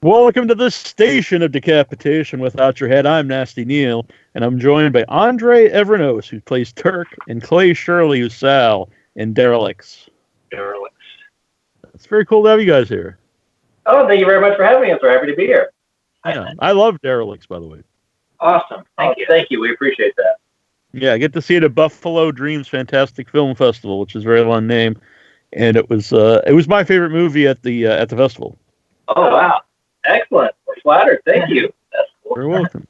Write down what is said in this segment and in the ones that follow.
Welcome to this station of decapitation without your head. I'm Nasty Neil, and I'm joined by Andre Evrenos, who plays Turk, and Clay Shirley, who's Sal, in Derelicts. Derelicts. It's very cool to have you guys here. Oh, thank you very much for having us. We're happy to be here. Yeah, I love Derelicts, by the way. Awesome. Thank you. Thank you. We appreciate that. Yeah, I get to see it at Buffalo Dreams Fantastic Film Festival, which is a very long name, and it was my favorite movie at the festival. Oh wow. Excellent. We're flattered. Thank you. That's cool. You're welcome.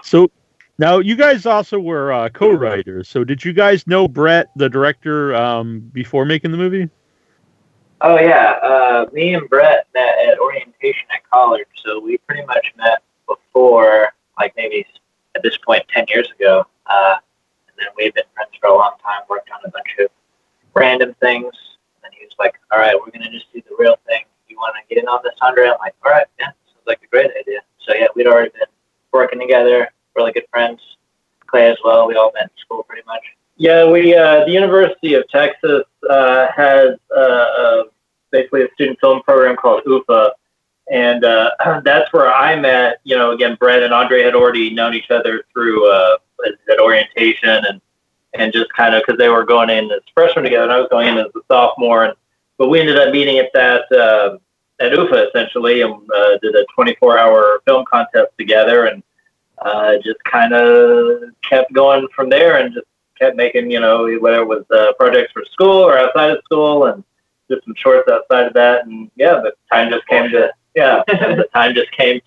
So, now you guys also were co-writers. So, did you guys know Brett, the director, before making the movie? Oh yeah. Me and Brett met at orientation at college, so we pretty much met before, like maybe at this point 10 years ago. And then we've been friends for a long time. Worked on a bunch of random things. And he was like, "All right, we're gonna just do the real thing. You want to get in on this, Andre?" I'm like, "All right, yeah, sounds like a great idea." So yeah, we'd already been working together, really good friends. Clay as well. We all met in school pretty much. Yeah, the University of Texas has basically a student film program called UFA, and that's where I met. Again, Brett and Andre had already known each other through at orientation, and just kind of because they were going in as freshmen together, and I was going in as a sophomore, but we ended up meeting at that at UFA essentially, and did a 24-hour film contest together, and just kind of kept going from there, and just kept making whether it was projects for school or outside of school, and did some shorts outside of that, and the time just came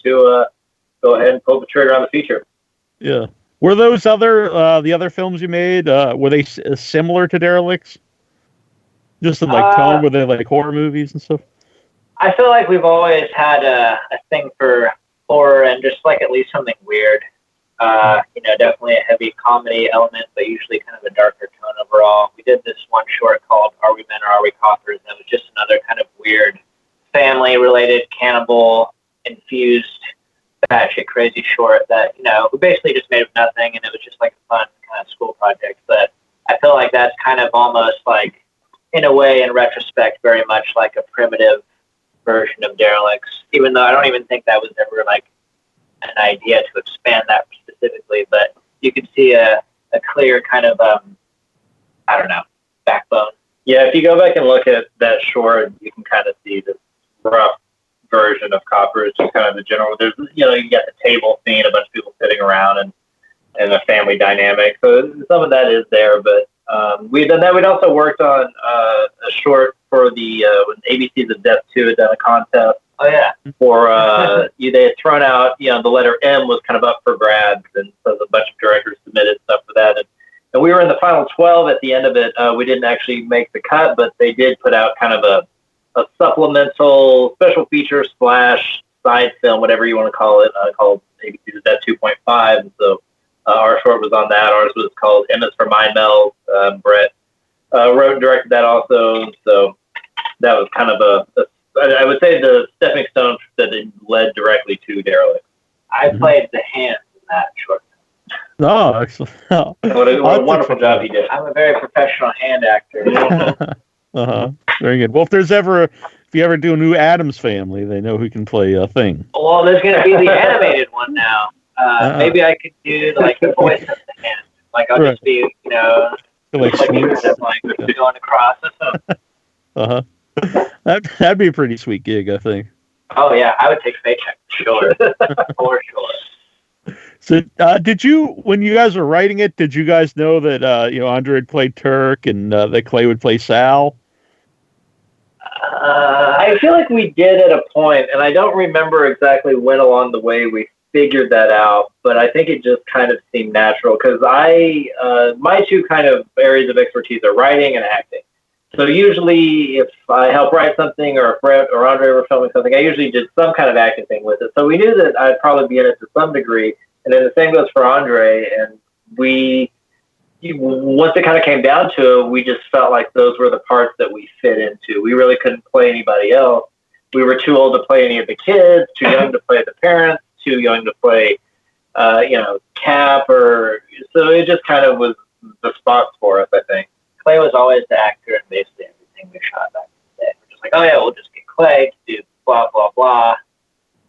to go ahead and pull the trigger on the feature. Yeah. Were those the other films you made, were they similar to Derelicts? Just in tone, were they like horror movies and stuff? I feel like we've always had a thing for horror and just like at least something weird. Definitely a heavy comedy element, but usually kind of a darker tone overall. We did this one short called Are We Men or Are We Coppers? That was just another kind of weird family-related cannibal infused batshit crazy short that, we basically just made of nothing, and it was just like a fun kind of school project. But I feel like that's kind of almost like, in a way, in retrospect, very much like a primitive version of Derelicts, even though I don't even think that was ever like an idea to expand that specifically, but you can see a clear kind of, backbone. Yeah, if you go back and look at that short, you can kind of see this rough version of Coppers, just kind of the general. There's, you got the table scene, a bunch of people sitting around, and a family dynamic. So some of that is there, but we've done that. We'd also worked on a short for the when ABC's of Death 2 had done a contest. Oh yeah. For they had thrown out, the letter M was kind of up for grabs, and so a bunch of directors submitted stuff for that, and we were in the final 12 at the end of it. We didn't actually make the cut, but they did put out kind of a supplemental special feature / side film, whatever you want to call it, called ABC's of Death 2.5, and so our short was on that. Ours was called M is for Mind Meld. Brett wrote and directed that also, so that was kind of I would say the stepping stone that it led directly to Derelict. I played the hand in that short. Oh, excellent. What a wonderful job he did. I'm a very professional hand actor. Very good. Well, if you ever do a new Addams Family, they know who can play a thing. Well, there's going to be the animated one now. Maybe I could do like the voice of the hand. Like I'll just be, like going across. That'd be a pretty sweet gig, I think. Oh yeah, I would take a paycheck, sure, for sure. So, did you, when you guys were writing it, did you guys know that Andre had played Turk and that Clay would play Sal? I feel like we did at a point, and I don't remember exactly when along the way we figured that out, but I think it just kind of seemed natural because my two kind of areas of expertise are writing and acting. So usually if I help write something or if Brett or Andre were filming something, I usually did some kind of acting thing with it. So we knew that I'd probably be in it to some degree. And then the same goes for Andre. And once it kind of came down to it, we just felt like those were the parts that we fit into. We really couldn't play anybody else. We were too old to play any of the kids, too young to play the parents, too young to play, Cap. So it just kind of was the spots for us, I think. Clay was always the actor in basically everything we shot back in the day. We're just like, oh yeah, we'll just get Clay to do blah, blah, blah.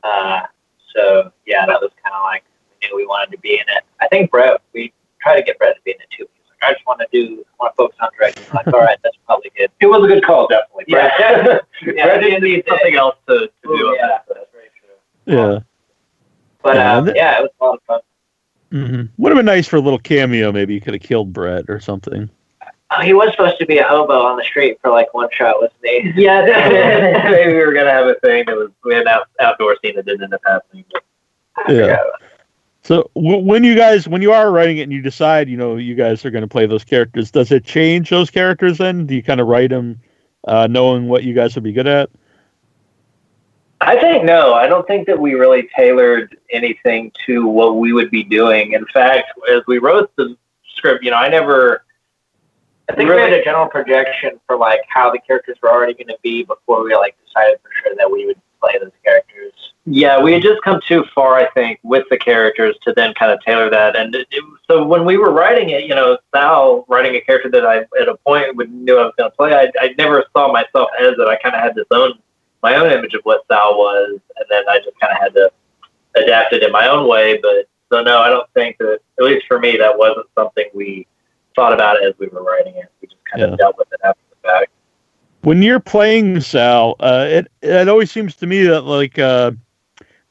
So yeah, that was kind of like we knew we wanted to be in it. I think Brett, we tried to get Brett to be in it too. He was like, I just want to focus on directing. I'm like, all right, that's probably good. It was a good call, definitely. Yeah, Brett didn't need something else to do. Yeah, that's very true. Yeah. But yeah, it was a lot of fun. Mm-hmm. Would have been nice for a little cameo. Maybe you could have killed Brett or something. Oh, he was supposed to be a hobo on the street for like one shot, wasn't he? Yeah, maybe we were gonna have a thing. We had an outdoor scene that didn't end up happening. Yeah. So when you are writing it and you decide, you guys are going to play those characters, does it change those characters then? Do you kind of write them knowing what you guys would be good at? I think no. I don't think that we really tailored anything to what we would be doing. In fact, as we wrote the script, I think we had a general projection for like how the characters were already going to be before we like decided for sure that we would play those characters. Yeah, we had just come too far, I think, with the characters to then kind of tailor that. And so when we were writing it, Sal writing a character that I at a point knew I was going to play, I never saw myself as it. I kind of had my own image of what Sal was, and then I just kind of had to adapt it in my own way. But so no, I don't think that, at least for me, that wasn't something we thought about as we were writing it. We just kind of dealt with it after the fact. When you're playing Sal, it always seems to me that like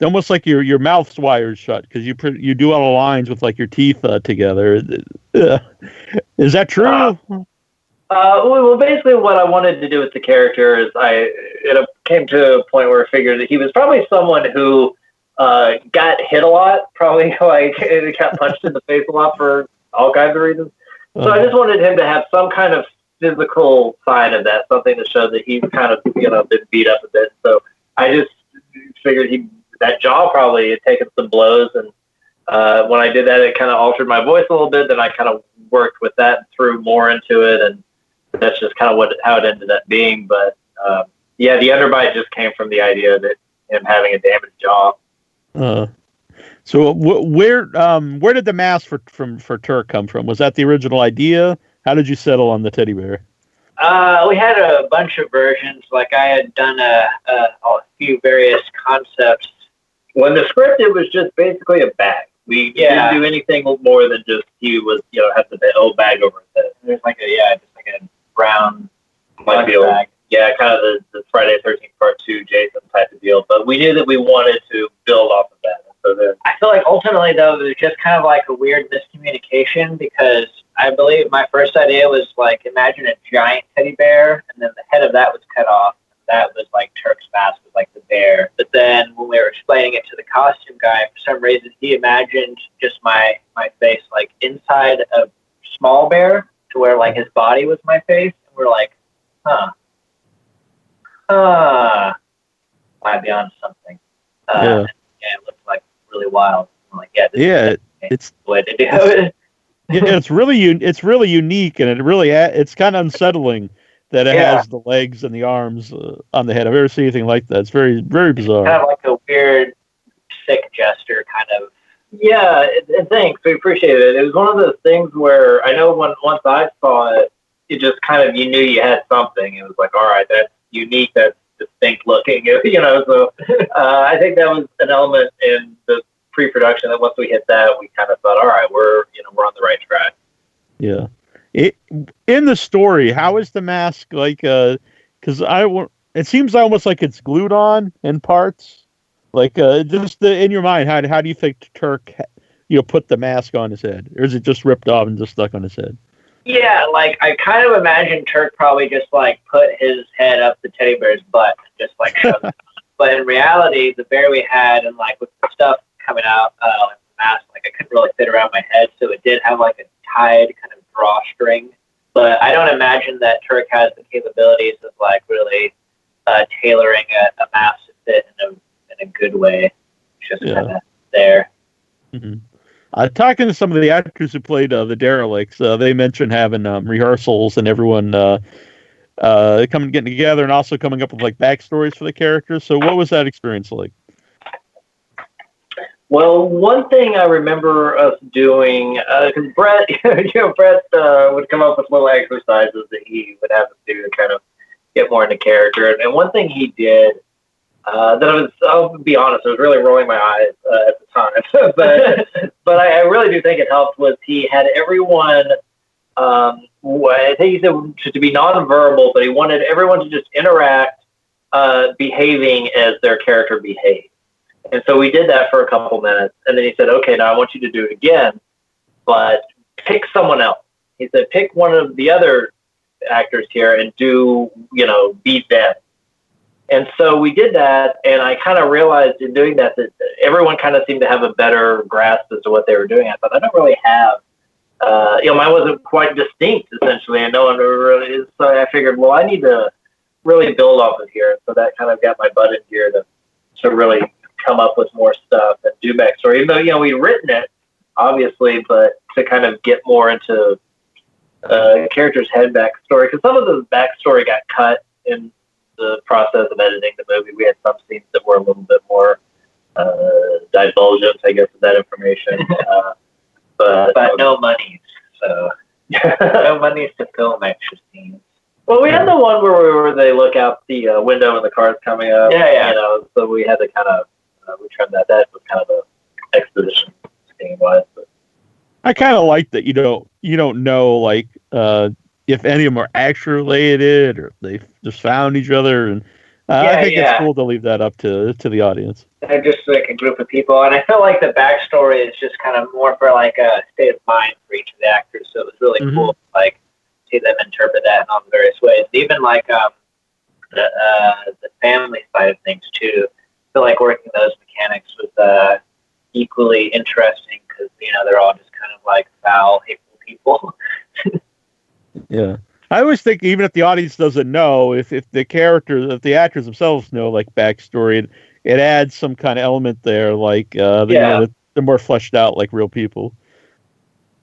almost like your mouth's wired shut because you do all the lines with like your teeth together. Is that true? Well, basically, what I wanted to do with the character is it came to a point where I figured that he was probably someone who got hit a lot, probably like got punched in the face a lot for all kinds of reasons. So I just wanted him to have some kind of physical side of that, something to show that he's kind of been beat up a bit. So I just figured that jaw probably had taken some blows, and when I did that, it kind of altered my voice a little bit. Then I kind of worked with that and threw more into it, and that's just kind of how it ended up being. But yeah, the underbite just came from the idea that him having a damaged jaw. So where did the mask for Turk come from? Was that the original idea? How did you settle on the teddy bear? We had a bunch of versions. Like I had done a few various concepts. When the script, it was just basically a bag. We didn't do anything more than just he was had the old bag over his head. There's like a brown bag. Yeah, kind of the Friday the 13th Part 2 Jason type of deal. But we knew that we wanted to build off of that. So then, I feel like ultimately, though, it was just kind of like a weird miscommunication because I believe my first idea was like imagine a giant teddy bear and then the head of that was cut off. That was like Turk's mask was like the bear. But then when we were explaining it to the costume guy, for some reason he imagined just my face like inside a small bear to where like his body was my face. And we're like, might be on something. Yeah, it looked like really wild. I'm like, it's the way to do it. It's really unique, and it's kind of unsettling that it has the legs and the arms on the head. I've never seen anything like that. It's very, very bizarre. Kind of like a weird, sick gesture, kind of. Yeah, and thanks. We appreciate it. It was one of those things where I know once I saw it, it just kind of, you knew you had something. It was like, all right, that's unique, that's distinct looking, So I think that was an element in the pre-production that once we hit that, we kind of thought, all right, we're on the right track. Yeah. In the story, how is the mask like? Because it seems almost like it's glued on in parts. Like just in your mind, how do you think Turk, put the mask on his head, or is it just ripped off and just stuck on his head? Yeah, like I kind of imagine Turk probably just like put his head up the teddy bear's butt, and just like shoved it. But in reality, the bear we had, and like with the stuff coming out, like the mask, like I couldn't really fit around my head, so it did have like a tied kind of drawstring. But I don't imagine that Turk has the capabilities of like really tailoring a mask to fit in a good way. It's just kind of there. Mm-hmm. Talking to some of the actors who played the Derelicts, they mentioned having rehearsals and everyone getting together and also coming up with like backstories for the characters. So what was that experience like? Well, one thing I remember us doing, because Brett, would come up with little exercises that he would have us do to kind of get more into character. And one thing he did I'll be honest, I was really rolling my eyes at the time. but I really do think it helped was he had everyone, I think he said to be nonverbal, but he wanted everyone to just interact, behaving as their character behaved. And so we did that for a couple minutes, and then he said, okay, now I want you to do it again, but pick someone else. He said, pick one of the other actors here and be them. And so we did that, and I kind of realized in doing that everyone kind of seemed to have a better grasp as to what they were doing. I thought, I don't really have, mine wasn't quite distinct, essentially, and no one really is. So I figured, well, I need to really build off of here. So that kind of got my butt in gear to really come up with more stuff and do backstory. Even though, we'd written it, obviously, but to kind of get more into character's head backstory, because some of the backstory got cut in the process of editing the movie. We had some scenes that were a little bit more divulgent, I guess, of that information. But no monies, so no monies to film extra scenes. Well, we had the one where they look out the window and the car's coming up. Yeah. So we had to kind of we trimmed that. That was kind of a exposition scene wise. I kind of like that you don't know like if any of them are actually related or they just found each other, and I think it's cool to leave that up to the audience. They're just like a group of people, and I feel like the backstory is just kind of more for like a state of mind for each of the actors. So it was really cool to like see them interpret that in all the various ways. Even like the family side of things too. I feel like working those mechanics was equally interesting because they're all just kind of like foul, hateful people. Yeah, I always think even if the audience doesn't know, if the actors themselves know like backstory, it adds some kind of element there, like they're more fleshed out like real people.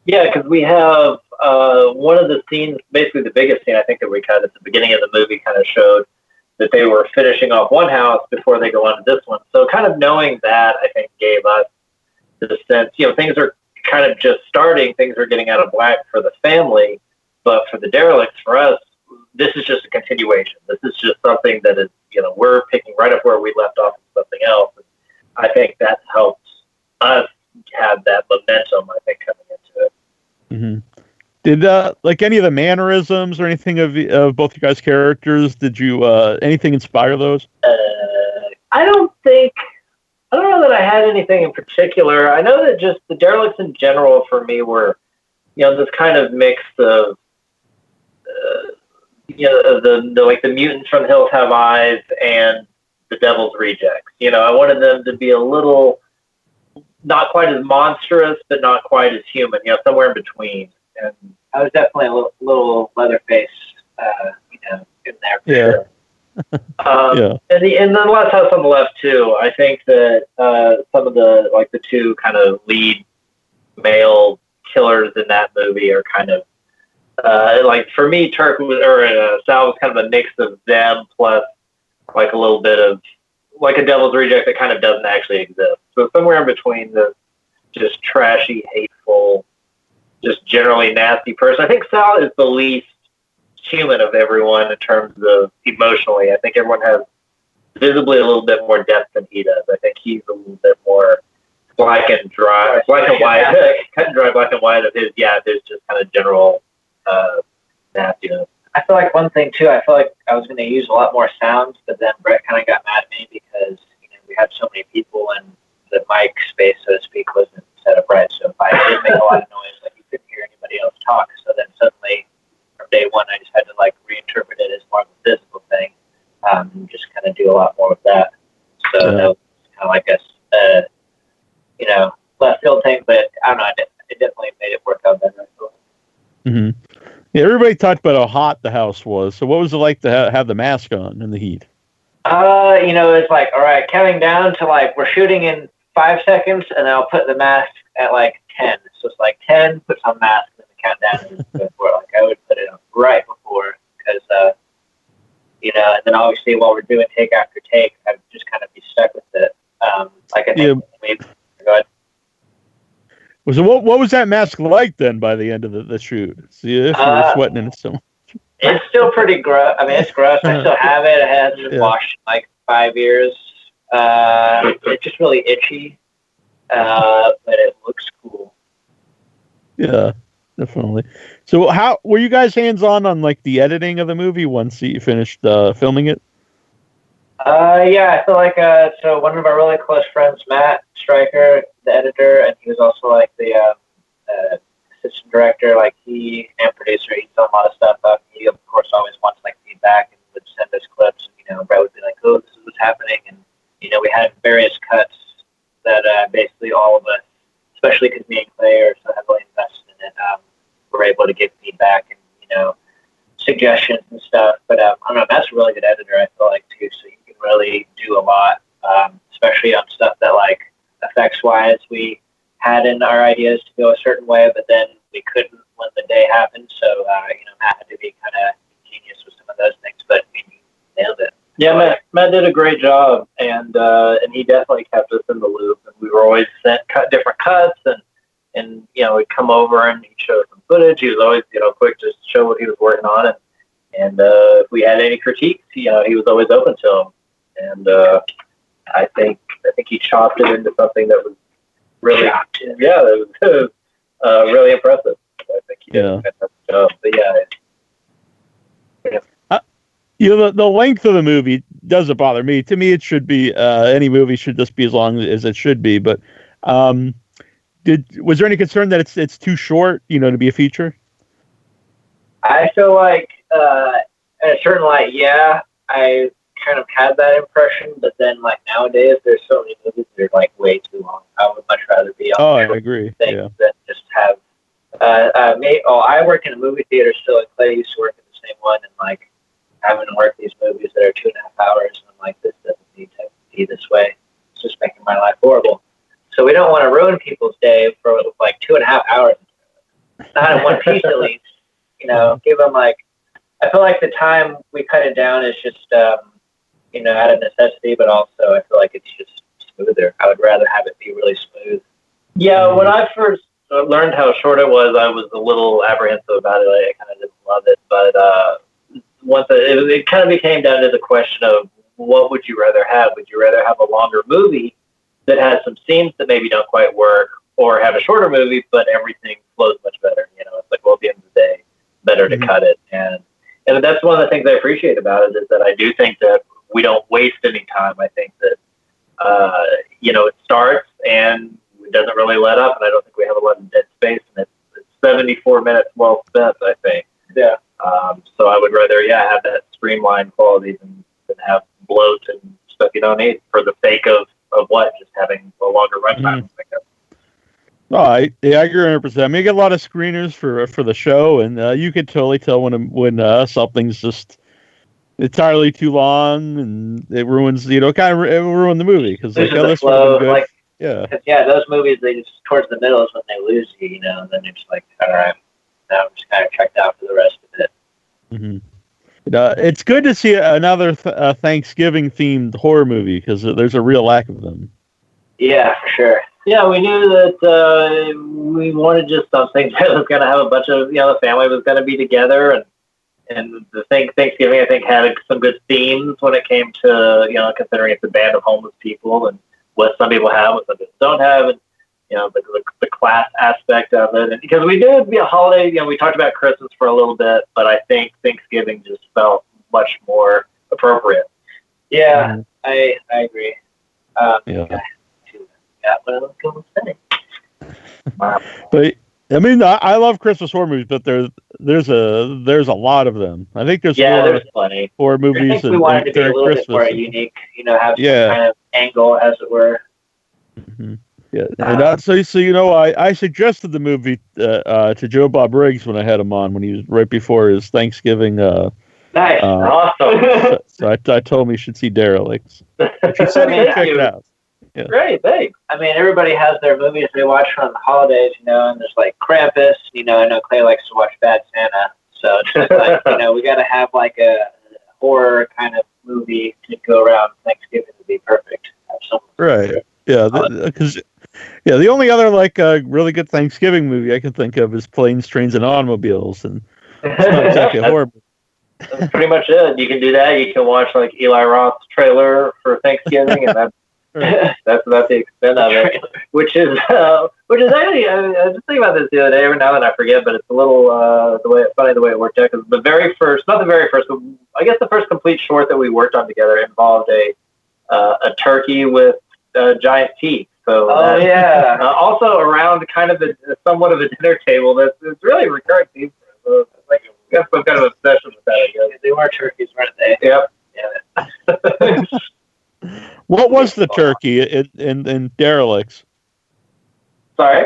Yeah, because we have one of the scenes, basically the biggest scene, I think that we kind of at the beginning of the movie kind of showed that they were finishing off one house before they go on to this one. So kind of knowing that, I think, gave us the sense, things are kind of just starting, things are getting out of whack for the family, but for the Derelicts, for us, this is just a continuation. This is just something that is, we're picking right up where we left off with something else. And I think that helps us have that momentum, I think, coming into it. Mm-hmm. Did like any of the mannerisms or anything of both you guys' characters? Did you anything inspire those? I don't know that I had anything in particular. I know that just the Derelicts in general for me were, this kind of mix of, the mutants from the Hills Have Eyes and the Devil's Rejects. I wanted them to be a little, not quite as monstrous, but not quite as human. Somewhere in between. And I was definitely a little Leatherface, in there. For sure. And then Last House on the Left too. I think that some of the two kind of lead male killers in that movie are kind of for me, Sal was kind of a mix of them plus like a little bit of like a Devil's Reject that kind of doesn't actually exist. So somewhere in between the just trashy, hateful, just generally nasty person. I think Sal is the least human of everyone in terms of emotionally. I think everyone has visibly a little bit more depth than he does. I think he's a little bit more black and white, cut and dry, black and white of his. Yeah, there's just kind of general nastiness. I feel like one thing too. I feel like I was going to use a lot more sounds, but then Brett kind of got mad at me because we had so many people and the mic space, so to speak, wasn't set up right. So if I did make a lot of noise, like you couldn't hear anybody else talk. So then suddenly, from day one, I just had to like reinterpret it as more of a physical thing, and just kind of do a lot more with that. So that was kind of like a left field thing, but I don't know. It definitely made it work out better. Mm-hmm. Yeah, everybody talked about how hot the house was. So what was it like to have the mask on in the heat? It's like, all right, counting down to like we're shooting in 5 seconds, and then I'll put the mask at like 10. So it's like 10, puts on mask, and then the countdown is before. Like I would put it on right before because, and then obviously while we're doing take after take, I would just kind of be stuck with it. Like I think go ahead. So what was that mask like then by the end of the shoot? See if you were sweating in it so much. It's still pretty gross. I mean, it's gross. I still have it. It hasn't been washed in like 5 years. It's just really itchy, but it looks cool. Yeah, definitely. So, how were you guys hands-on like the editing of the movie once you finished filming it? Yeah, I feel like so one of our really close friends, Matt Stryker, the editor, and he was also like the assistant director, like he and producer. He's done a lot of stuff. He of course always wants like feedback and would send us clips. And, Brett would be like, "Oh, this is what's happening," and we had various cuts that basically all of us, especially because me and Clay are so heavily invested in it, were able to give feedback and suggestions and stuff. But I don't know, Matt's a really good editor, I feel like, too, so you can really do a lot, especially on stuff that, like, effects-wise, we had in our ideas to go a certain way, but then we couldn't when the day happened, so, Matt had to be kind of ingenious with some of those things, but I mean, he nailed it. Yeah, Matt did a great job, and he definitely kept us in the loop, and we were always sent different cuts, and we'd come over and he'd show some footage. He was always, quick to show what he was working on, and if we had any critiques, he was always open to them. And I think he chopped it into something that was really, that was really impressive. I think he did a fantastic job. But the length of the movie doesn't bother me. To me, it should be any movie should just be as long as it should be. But was there any concern that it's too short, to be a feature? I feel like at a certain light, I kind of had that impression. But then, like nowadays, there's so many movies that are like way too long. I would much rather be on I agree. Than just have. I work in a movie theater still, and Clay used to work in the same one, and like having to work these movies that are 2.5 hours, and I'm like, this doesn't need to be this way. It's just making my life horrible. So we don't want to ruin people's day for like 2.5 hours. Not in one piece, at least. Give them like. I feel like the time we cut it down is just, out of necessity, but also I feel like it's just smoother. I would rather have it be really smooth. Yeah, when I first learned how short it was, I was a little apprehensive about it. I kind of didn't love it, but once it kind of became down to the question of what would you rather have? Would you rather have a longer movie that has some scenes that maybe don't quite work, or have a shorter movie but everything flows much better? It's like, well, at the end of the day, better to cut it. And that's one of the things I appreciate about it, is that I do think that we don't waste any time. I think that it starts and it doesn't really let up, and I don't think we have a lot of dead space, and it's 74 minutes well spent, I think. Yeah. So I would rather have that streamlined quality than have bloat and stuff you don't need for the sake of what, just having a longer runtime. I guess. Oh, I agree 100%. I mean, you get a lot of screeners for the show, and you could totally tell when something's just entirely too long, and it ruins, it ruin the movie, because like, this would have been good. Those movies, they just towards the middle is when they lose you, and then it's like, all right, now I'm just kind of checked out for the rest of it. Mm-hmm. It's good to see another Thanksgiving themed horror movie, because there's a real lack of them. Yeah, for sure. Yeah, we knew that we wanted just something that was going to have a bunch of, the family was going to be together, and the Thanksgiving, I think, had some good themes when it came to, considering it's a band of homeless people, and what some people have, what some people don't have, and, the class aspect of it. And because we did be a holiday, we talked about Christmas for a little bit, but I think Thanksgiving just felt much more appropriate. Yeah, I agree. What I was going to say. But I mean, I love Christmas horror movies, but there's a lot of them. I think there's there's plenty horror movies. I think we wanted to be a little bit more unique, have some kind of angle, as it were. Mm-hmm. Yeah, and I suggested the movie to Joe Bob Riggs when I had him on, when he was right before his Thanksgiving. Nice, awesome. So I told him he should see Derelicts. He said he would check it out. Yeah. Great, thanks. I mean, everybody has their movies they watch on the holidays, and there's like Krampus. I know Clay likes to watch Bad Santa, so it's just like we got to have like a horror kind of movie to go around Thanksgiving to be perfect. Right. Yeah, because the only other like really good Thanksgiving movie I can think of is Planes, Trains, and Automobiles, and it's not exactly a horror movie. That's pretty much it. You can do that. You can watch like Eli Roth's trailer for Thanksgiving, and that's about the extent of it. Which is actually, I was just thinking about this the other day. Every now and then I forget, but it's a little funny the way it worked out. Because the very first, not the very first, but I guess the first complete short that we worked on together involved a turkey with giant teeth. So also around kind of somewhat of a dinner table. That's really a recurring theme. So it's like we got some kind of obsession with that. I guess they were turkeys, weren't they? Yep. Yeah. What was the turkey in Derelicts? Sorry?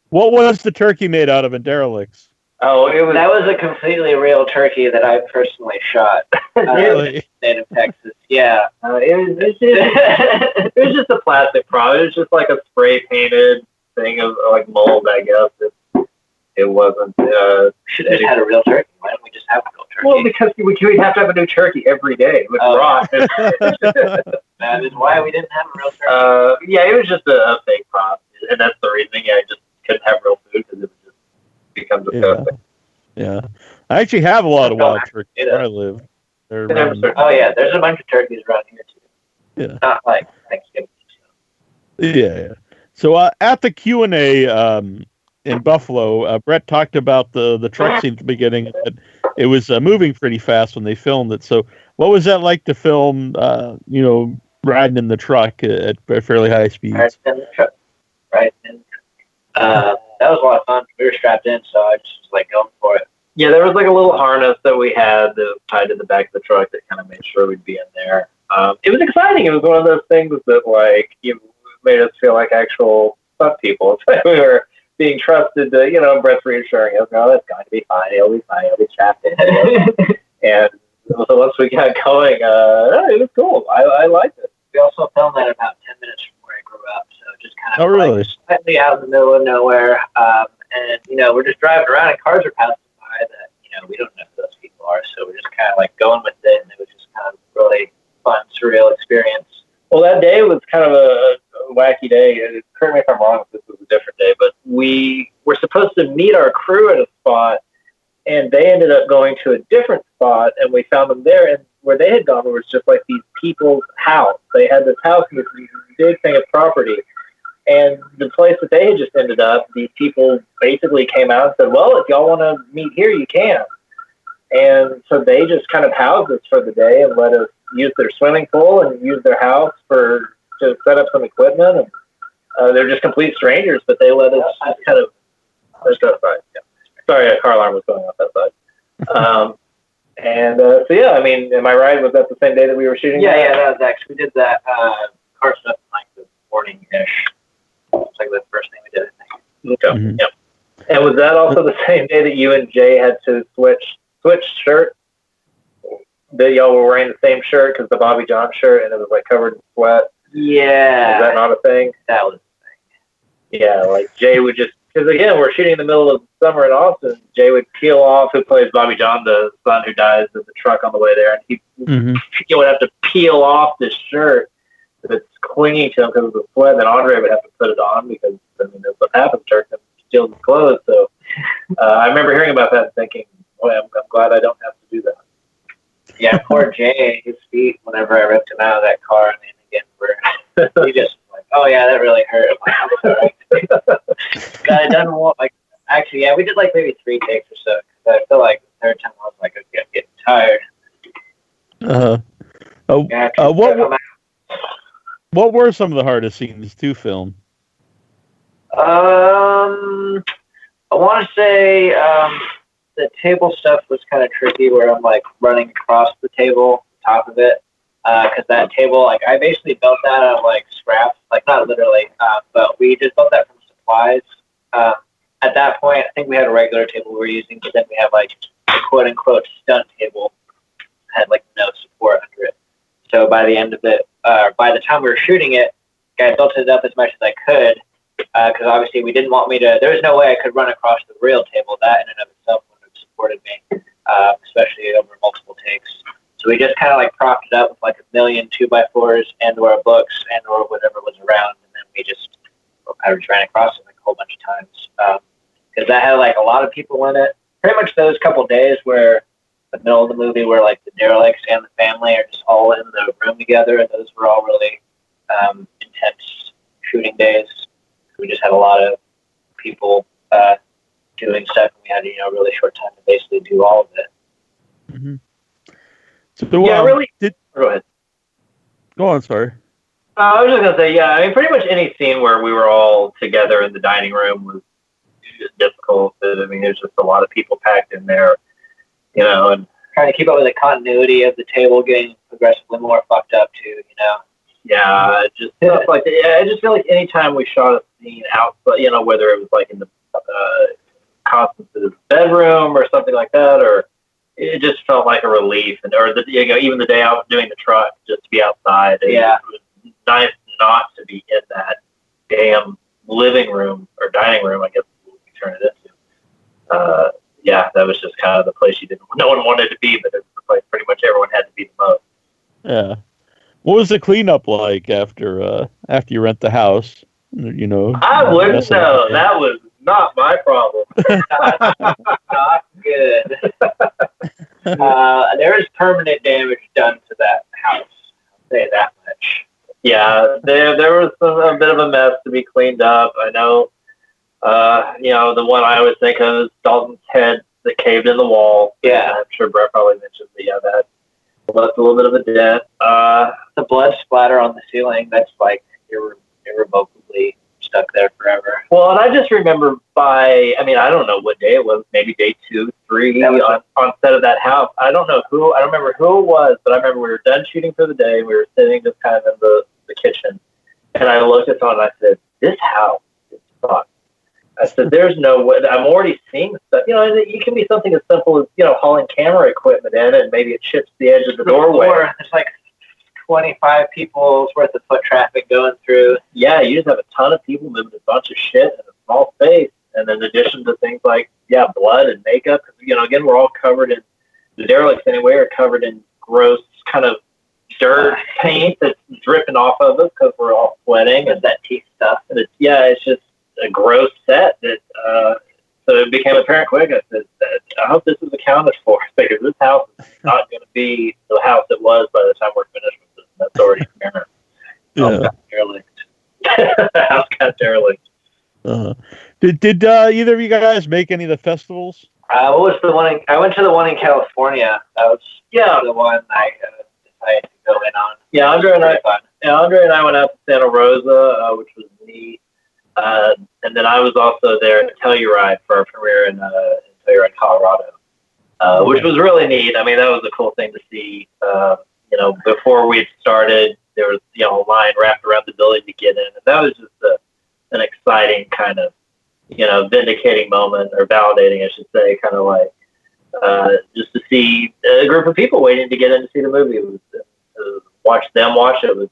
What was the turkey made out of in Derelicts? Oh, that was a completely real turkey that I personally shot. Really? In the state of Texas. Yeah. It was just a plastic product. It was just like a spray painted thing of like mold, I guess. It wasn't. Should have had a real turkey. Why don't we just have a real turkey? Well, because we'd have to have a new turkey every day with raw. That is why we didn't have a real turkey. Yeah, it was just a fake prop, and that's the reason. Yeah, I just couldn't have real food because it just becomes disgusting. Yeah, I actually have a lot of wild turkeys where I live. Oh yeah, there's a bunch of turkeys around here too. Yeah, not like Thanksgiving. Yeah. So at the Q&A in Buffalo, Brett talked about the truck scene at the beginning. It was moving pretty fast when they filmed it. So what was that like to film? Riding in the truck at fairly high speeds. Right. That was a lot of fun. We were strapped in, so I just was like going for it. Yeah, there was like a little harness that we had that was tied to the back of the truck that kind of made sure we'd be in there. It was exciting. It was one of those things that like made us feel like actual stunt people. It's like we were being trusted to, Brett's reassuring us, no, that's going to be fine. It'll be fine. It'll be strapped in. And so once we got going, it was cool. I liked it. We also filmed that about 10 minutes from where I grew up, so just kind of really? Slightly out in the middle of nowhere. And we're just driving around and cars are passing by that, we don't know who those people are, so we're just kind of like going with it, and it was just kind of really fun, surreal experience. Well, that day was kind of a wacky day. Correct me if I'm wrong if this was a different day, but we were supposed to meet our crew at a spot, and they ended up going to a different spot, and we found them there, and where they had gone was just like these people's house. They had this house and this big thing of property, and the place that they had just ended up, these people basically came out and said, well, if y'all want to meet here, you can. And so they just kind of housed us for the day and let us use their swimming pool and use their house to set up some equipment. And they're just complete strangers, but they let us kind of. Let's go outside. Yeah. Sorry, a car alarm was going off outside. So yeah, I mean, am I right? Was that the same day that we were shooting? Yeah, that was actually, we did that car stuff like the morning-ish. It was like the first thing we did, I think. Okay. Mm-hmm. Yep. And was that also the same day that you and Jay had to switch shirts? That y'all were wearing the same shirt because the Bobby John shirt and it was like covered in sweat? Yeah. Is that not a thing? That was a thing. Yeah, like Jay would just, because again, we're shooting in the middle of summer in Austin. Jay would peel off, who plays Bobby John, the son who dies in the truck on the way there, and he would have to peel off this shirt that's clinging to him because of the sweat, and then Andre would have to put it on because, that's what happens, Turk steals his clothes. So I remember hearing about that and thinking, boy, I'm glad I don't have to do that. Yeah, poor Jay, his feet, whenever I ripped him out of that car, and then again, he just like, oh yeah, that really hurt. I'm like, I'm sorry. God, it doesn't want, like, actually, yeah, we did like maybe 3 takes or so, because I feel like the third time I was like, okay, I'm getting tired. What were some of the hardest scenes to film? I want to say the table stuff was kind of tricky, where I'm like running across the table, top of it, because that table, like, I basically built that out of like scraps, like not literally, but we just built that from supplies. At that point, I think we had a regular table we were using, but then we had like a quote unquote stunt table, had like no support under it. So by the end of it, by the time we were shooting it, I built it up as much as I could, because obviously we didn't want me to, there was no way I could run across the real table. That in and of itself would have supported me, especially over multiple takes. So we just kind of like propped it up with like 1,000,000 2x4s and or books and or whatever was around, and then I just ran across it like a whole bunch of times, because that had like a lot of people in it. Pretty much those couple days where the middle of the movie where like the Derelicts and the family are just all in the room together, and those were all really intense shooting days. We just had a lot of people doing stuff, and we had a really short time to basically do all of it. Mm-hmm. So, really. Go ahead. Go on, sorry. I was just gonna say, yeah. I mean, pretty much any scene where we were all together in the dining room was difficult. I mean, there's just a lot of people packed in there, and trying to keep up with the continuity of the table getting progressively more fucked up too. Yeah, just stuff like that. Yeah, I just feel like anytime we shot a scene out, whether it was like in the Constance's bedroom or something like that, or it just felt like a relief, even the day I was doing the truck, just to be outside. It was nice not to be in that damn living room or dining room, I guess we turn it into. That was just kind of the place no one wanted to be, but it was the place pretty much everyone had to be the most. Yeah. What was the cleanup like after you rent the house? I wouldn't know. That was not my problem. Not good. There is permanent damage done to that house. I'll say that much. Yeah, there was a bit of a mess to be cleaned up. I know, the one I always think of is Dalton's head that caved in the wall. Yeah. I'm sure Brett probably mentioned that left a little bit of a dent. The blood splatter on the ceiling, that's like irrevocably stuck there forever. Well, and I just remember I don't know what day it was, maybe day 2, 3 on set of that house. I don't remember who it was, but I remember we were done shooting for the day. We were sitting just kind of in the kitchen, and I looked at someone and I said, "This house is fucked." I said, "There's no way." I'm already seeing stuff. It can be something as simple as hauling camera equipment in, and maybe it chips the edge of the doorway. There's like 25 people's worth of foot traffic going through. Yeah, you just have a ton of people moving a bunch of shit in a small space, and then in addition to things like blood and makeup. Again, we're all covered in the Derelicts anyway, are covered in gross kind of dirt paint that's dripping off of us because we're all sweating and that teeth stuff. And it's just a gross set that. So it became apparent quick. I said, I hope this is accounted for, because this house is not going to be the house it was by the time we're finished with this. That's already apparent. Yeah. The house got derelict. Did either of you guys make any of the festivals? What was the one? I went to the one in California. That was the one I decided to go in on. Yeah, Andre and I went out to Santa Rosa, which was neat. And then I was also there at Telluride for our premiere in Telluride, Colorado, which was really neat. I mean, that was a cool thing to see. Before we had started, there was a line wrapped around the building to get in, and that was just an exciting kind of vindicating moment, or validating, I should say, kind of like just to see a group of people waiting to get in to see the movie. To watch them watch it was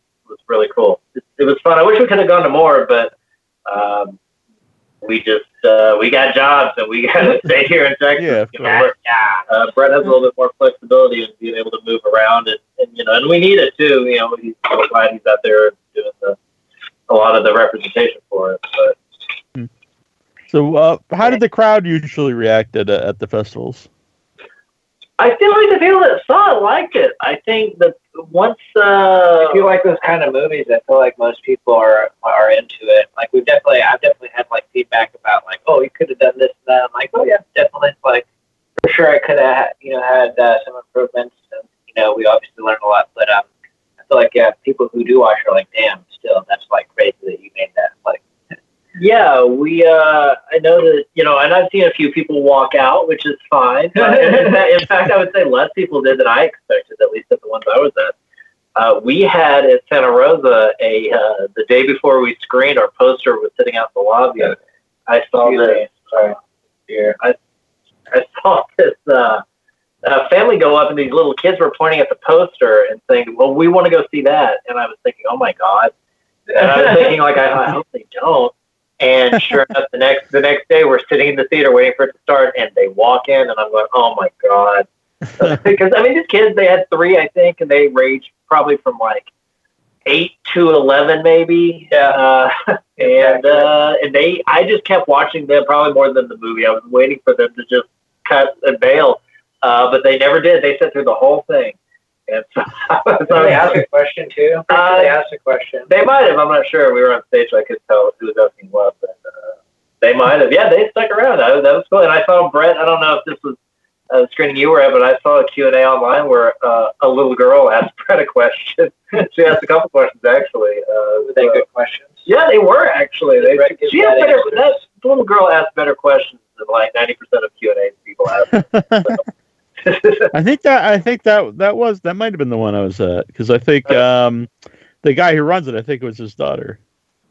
really cool. It was fun. I wish we could have gone to more, but. We got jobs and we got to stay here in Texas. Brett has a little bit more flexibility in being able to move around, and we need it too. He's so glad he's out there doing a lot of the representation for us. But. So, how did the crowd usually react at the festivals? I feel like the people that saw it liked it. I think that once if you like those kind of movies, I feel like most people are into it. Like I've definitely had like feedback about like, oh, you could have done this and that. I'm like, oh yeah, definitely. Like for sure, I could have had some improvements, and we obviously learned a lot. But I feel like people who do watch are like, damn, still that's like crazy that you made that. Like. Yeah, I know that, and I've seen a few people walk out, which is fine. In fact, I would say less people did than I expected, at least at the ones I was at. We had at Santa Rosa the day before we screened, our poster was sitting out in the lobby. I saw this. I saw this family go up, and these little kids were pointing at the poster and saying, "Well, we want to go see that." And I was thinking, "Oh my God!" And I was thinking, like, I hope they don't. And sure enough, the next day we're sitting in the theater waiting for it to start, and they walk in, and I'm going, "Oh my God!" Because these kids, they had 3, I think, and they ranged probably from like 8 to 11, maybe. And I just kept watching them, probably more than the movie. I was waiting for them to just cut and bail. but they never did. They sat through the whole thing. And so, Did they ask a question too? They asked a question. They might have. I'm not sure. We were on stage, so I couldn't tell who was asking what, but they might have. Yeah, they stuck around. That was cool. And I saw Brett. I don't know if this was a screening you were at, but I saw a Q&A online where a little girl asked Brett a question. She asked a couple questions, actually. Were they good questions? Yeah, they were, actually. She asked better. That little girl asked better questions than like 90% of Q&As people ask. I think that might have been the one I was at, because I think the guy who runs it, I think it was his daughter.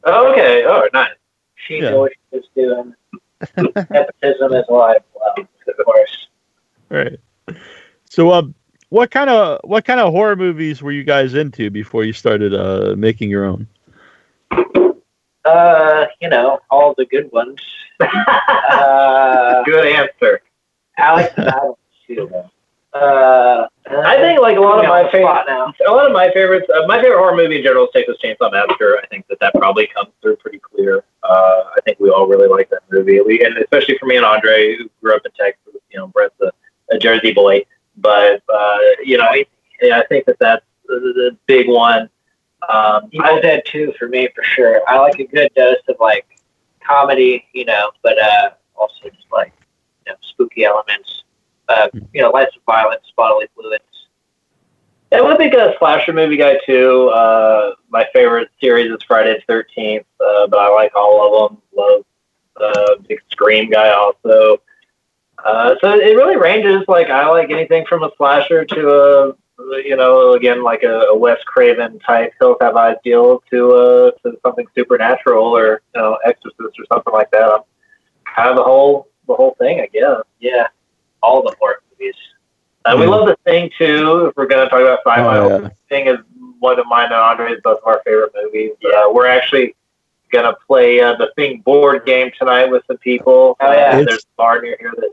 Oh, okay. Oh, nice. She knew what she was doing. Nepotism is life. Wow, of course. Right. So, what kind of horror movies were you guys into before you started making your own? All the good ones. Good answer. Alex and Adam too. I think like a lot of my favorites. My favorite horror movie in general is Texas Chainsaw Massacre. I think that probably comes through pretty clear. I think we all really like that movie, and especially for me and Andre, who grew up in Texas. Brett's a Jersey boy, but I think that's the big one. Evil Dead 2 for me for sure. I like a good dose of like comedy, but also just like spooky elements. Lots of violence, bodily fluids. Yeah, I'm a big slasher movie guy too. My favorite series is Friday the 13th, but I like all of them. Love big Scream guy also. So it really ranges. Like I like anything from a slasher to again like a Wes Craven type Hills Have Eyes deal to something supernatural or Exorcist or something like that. I'm kind of the whole thing, I guess. Yeah. All the horror movies. We love The Thing too. If we're going to talk about sci-fi, The Thing is one of mine and Andre's both of our favorite movies. We're actually going to play the Thing board game tonight with some people. Oh yeah, there's a bar near here that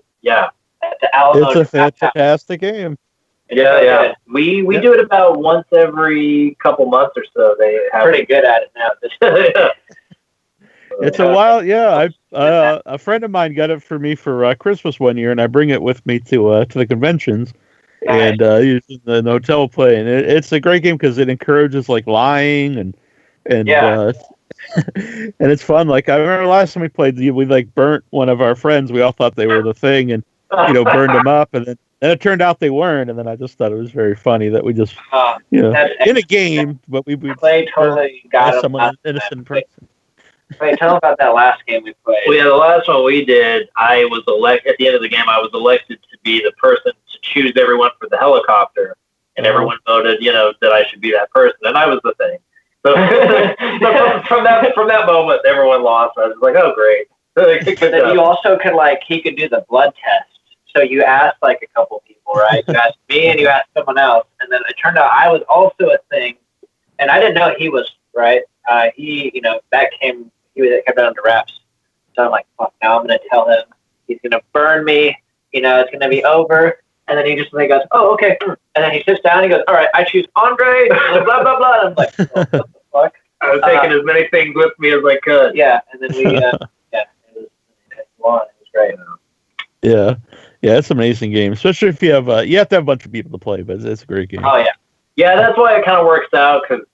at the Alamo. It's a fantastic game. Yeah. We do it about once every couple months or so. They have pretty good at it now. It's a while, yeah. A friend of mine got it for me for Christmas one year, and I bring it with me to the conventions, and using the hotel play. And it's a great game because it encourages like lying and and it's fun. Like I remember last time we played, we like burnt one of our friends. We all thought they were the Thing, and burned them up, and then it turned out they weren't. And then I just thought it was very funny that we just in a game, but we Clay totally got someone innocent person. Wait, tell them about that last game we played. Well, the last one we did, I was at the end of the game, I was elected to be the person to choose everyone for the helicopter, and everyone voted, that I should be that person, and I was the Thing. So, from that moment, everyone lost. I was like, oh, great. But then you also he could do the blood test. So you asked like a couple people, right? You asked me and you asked someone else, and then it turned out I was also a Thing, and I didn't know he was, right? He kept it under wraps. So I'm like, fuck, now I'm going to tell him he's going to burn me. It's going to be over. And then he just goes, oh, okay. And then he sits down and he goes, all right, I choose Andre, and blah, blah, blah. And I'm like, oh, what the fuck? I was taking as many things with me as I could. Yeah. And then it was great. Yeah. Yeah, it's an amazing game, especially if you have to have a bunch of people to play, but it's a great game. Oh, yeah. Yeah, that's why it kind of works out, because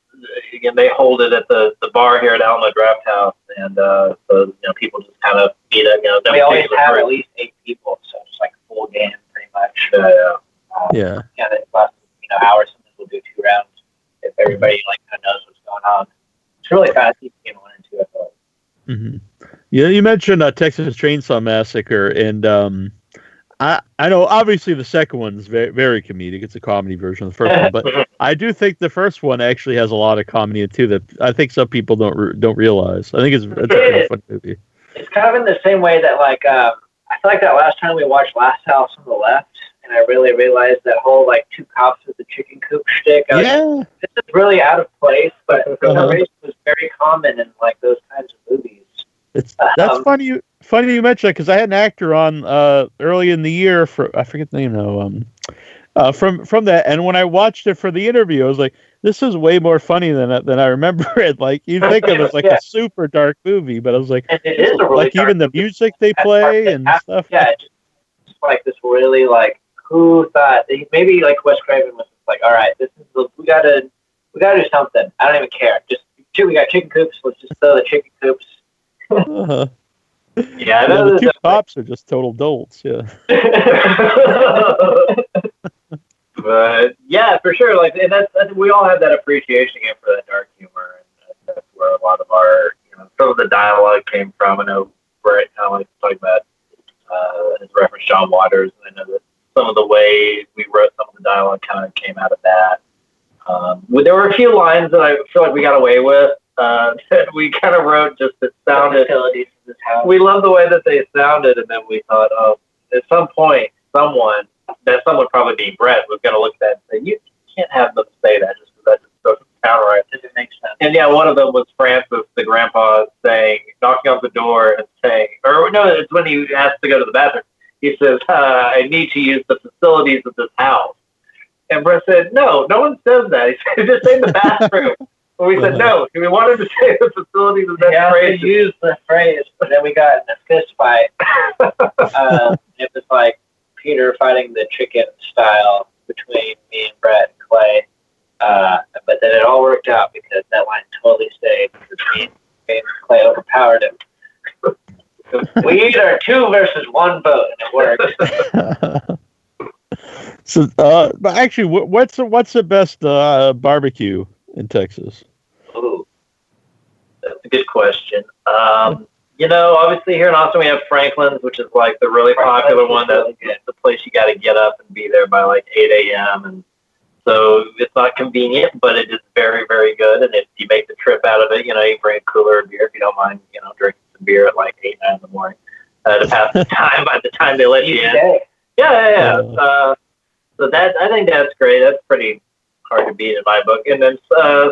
again, they hold it at the bar here at Alamo Draft House, and so people just kind of meet up. We always have at least 8 people, so it's like a full game pretty much. Yeah. It lasts hours. Sometimes we'll do 2 rounds if everybody kind of knows what's going on. It's really fast. You can get 1 and 2. I thought. Mm-hmm. Yeah, you mentioned Texas Chainsaw Massacre, and I know obviously the second one's very, very comedic. It's a comedy version of the first one, but I do think the first one actually has a lot of comedy in it too that I think some people don't realize. I think it's a pretty fun movie. It's kind of in the same way that I feel like that last time we watched Last House on the Left, and I really realized that whole 2 cops with the chicken coop shtick. This is really out of place, but for some reason it was very common in those kinds of movies. That's funny. Funny you mentioned that because I had an actor on early in the year for I forget the name now. From that, and when I watched it for the interview, I was like, "This is way more funny than I remember it." Like you think of it as a super dark movie, but I was like, and it is a really even the music they play and stuff. Yeah, just this really who thought maybe like Wes Craven was like, all right, we gotta do something. I don't even care. We got chicken coops. Let's just throw the chicken coops. Uh-huh. Yeah, I know the two cops are just total dolts. Yeah. But yeah, for sure. Like, and that's we all have that appreciation again for that dark humor, and that's where a lot of our, some of the dialogue came from. I know Brett kind of like talking about his reference John Waters, and I know that some of the way we wrote some of the dialogue kind of came out of that. There were a few lines that I feel like we got away with that we kind of wrote just that sounded. We loved the way that they sounded, and then we thought, oh, at some point, someone probably being Brett was going to look at that and say, you can't have them say that just because that just doesn't sound right. Doesn't make sense. And yeah, one of them was Francis, the grandpa, knocking on the door and saying, or no, it's when he asked to go to the bathroom. He says, I need to use the facilities of this house. And Brett said, no one says that. He said, just say the bathroom. And we said, no, we wanted to say the facilities of that phrase. We used the phrase, but then we got in a fist fight. It was like Peter fighting the chicken style between me and Brett and Clay. But then it all worked out because that line totally stayed. Me and Clay overpowered him. We used our 2 versus 1 vote, and it worked. So, but actually, what's the best barbecue in Texas? Ooh, that's a good question. Obviously here in Austin we have Franklin's, which is like the really popular one. That's the place you got to get up and be there by like 8 a.m. And so it's not convenient, but it is very, very good. And if you make the trip out of it, you bring a cooler of beer if you don't mind, drinking some beer at like 8, 9 in the morning to pass the time by the time they let you in. Yeah. So I think that's great. That's pretty hard to beat in my book. And then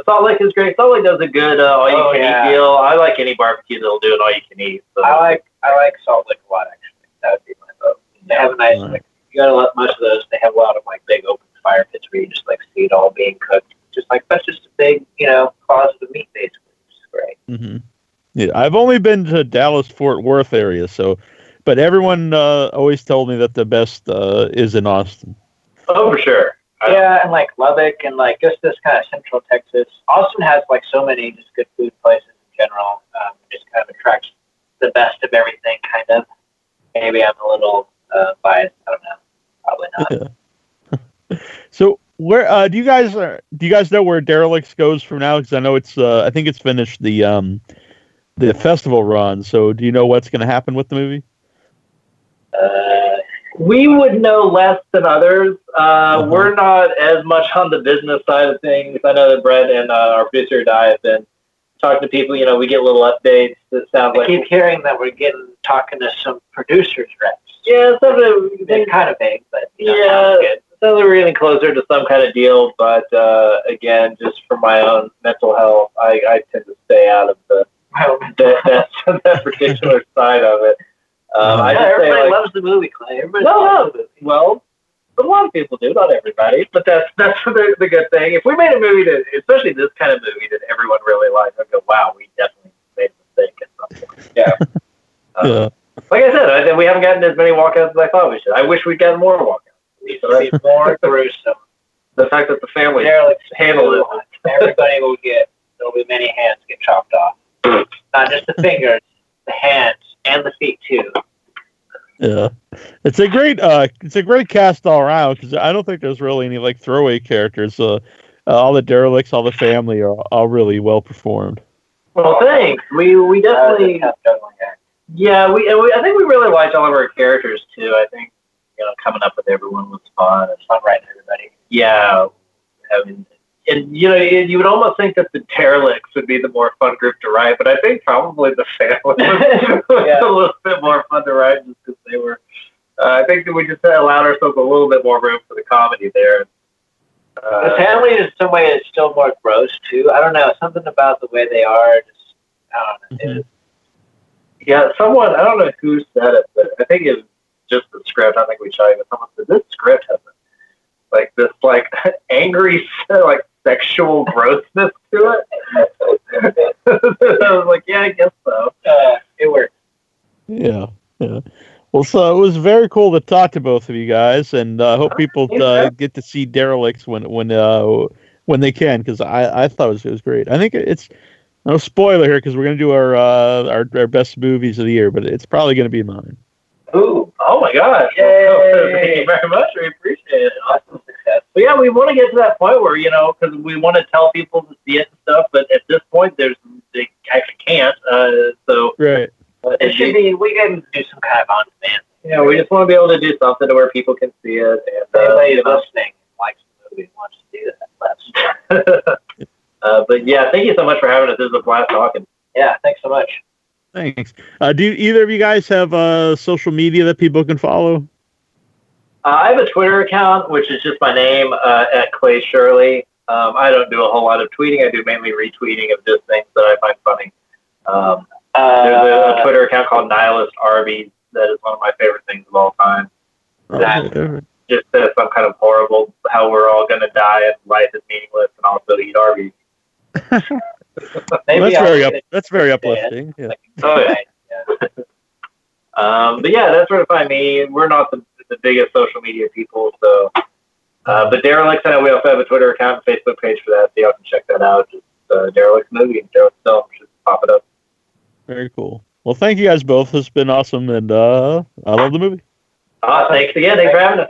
Salt Lake is great. Salt Lake does a good all-you-can-eat deal. I like any barbecue that'll do an all-you-can-eat. So. I like Salt Lake a lot, actually. That would be my vote. They have a nice, you gotta let most of those, they have a lot of like big open fire pits where you just like see it all being cooked. That's just a big, closet of meat, basically. Which is great. Mm-hmm. Yeah, I've only been to Dallas-Fort Worth area, but everyone always told me that the best is in Austin. Oh, for sure. Yeah, and like Lubbock and like just this kind of central Texas. Austin has like so many just good food places in general. It just kind of attracts the best of everything, kind of. Maybe I'm a little biased. I don't know. Probably not. Yeah. So where do you guys know where Derelicts goes from now? Because I know it's I think it's finished the festival run. So do you know what's going to happen with the movie? We would know less than others. We're not as much on the business side of things. I know that Brett and our producer Udoy have been talking to people. We get little updates. That sounds like I keep hearing that we're talking to some producers reps. Yeah, it's kind of vague, but sounds good. So we're getting closer to some kind of deal. But again, just for my own mental health, I tend to stay out of that particular side of it. Everybody loves the movie, Clay. Everybody loves the movie. Well, a lot of people do, not everybody, but that's the good thing. If we made a movie especially this kind of movie that everyone really likes, I'd go, wow, we definitely made a mistake at some point. Yeah. Like I said, we haven't gotten as many walkouts as I thought we should. I wish we'd gotten more walkouts. It would be more gruesome. The fact that the family handled it. Everybody there'll be many hands get chopped off. Not just the fingers, the hands. And the feet too. Yeah, it's a great cast all around because I don't think there's really any like throwaway characters. All the Derelicts, all the family are all really well performed. Well, thanks. We definitely. Yeah, I think we really liked all of our characters too. I think coming up with everyone was fun. It's fun writing everybody. Yeah, and you would almost think that the Derelicts would be the more fun group to write, but I think probably the family was a little bit more fun to write just because they were. I think that we just allowed ourselves a little bit more room for the comedy there. The family, in some way, is still more gross too. I don't know, something about the way they are. Just I don't know. Yeah, someone I don't know who said it, but I think it was just the script. I think we tried, but someone said this script has this angry sexual grossness to it. I was like, yeah, I guess so. It works. Yeah. Well, so it was very cool to talk to both of you guys, and I hope people get to see Derelicts when they can, because I thought it was great. I think it's no spoiler here because we're gonna do our best movies of the year, but it's probably gonna be mine. Ooh! Oh my gosh! Yay. Thank you very much. We appreciate it. Awesome success. But yeah, we want to get to that point where because we want to tell people to see it and stuff, but at this point, they actually can't. So right. It should be. We can do some kind of on demand. Yeah, we just want to be able to do something to where people can see it. And anybody listening likes the movie and wants to do that. But yeah, thank you so much for having us. This was a blast talking. Yeah, thanks so much. Thanks. Do either of you guys have social media that people can follow? I have a Twitter account, which is just my name, at Clay Shirley. I don't do a whole lot of tweeting. I do mainly retweeting of just things that I find funny. There's a Twitter account called Nihilist Arby's that is one of my favorite things of all time. That just says some kind of horrible, how we're all going to die and life is meaningless and also eat Arby's. That's very uplifting. Yeah. Okay. Yeah. But yeah, that's where to find me. We're not the biggest social media people, so. But Derelicts, I know we also have a Twitter account and Facebook page for that, so y'all can check that out. Just Derelicts movie, Derelicts film, just pop it up. Very cool. Well, thank you guys both. It's been awesome, and I love the movie. Thanks again. Thanks for having us.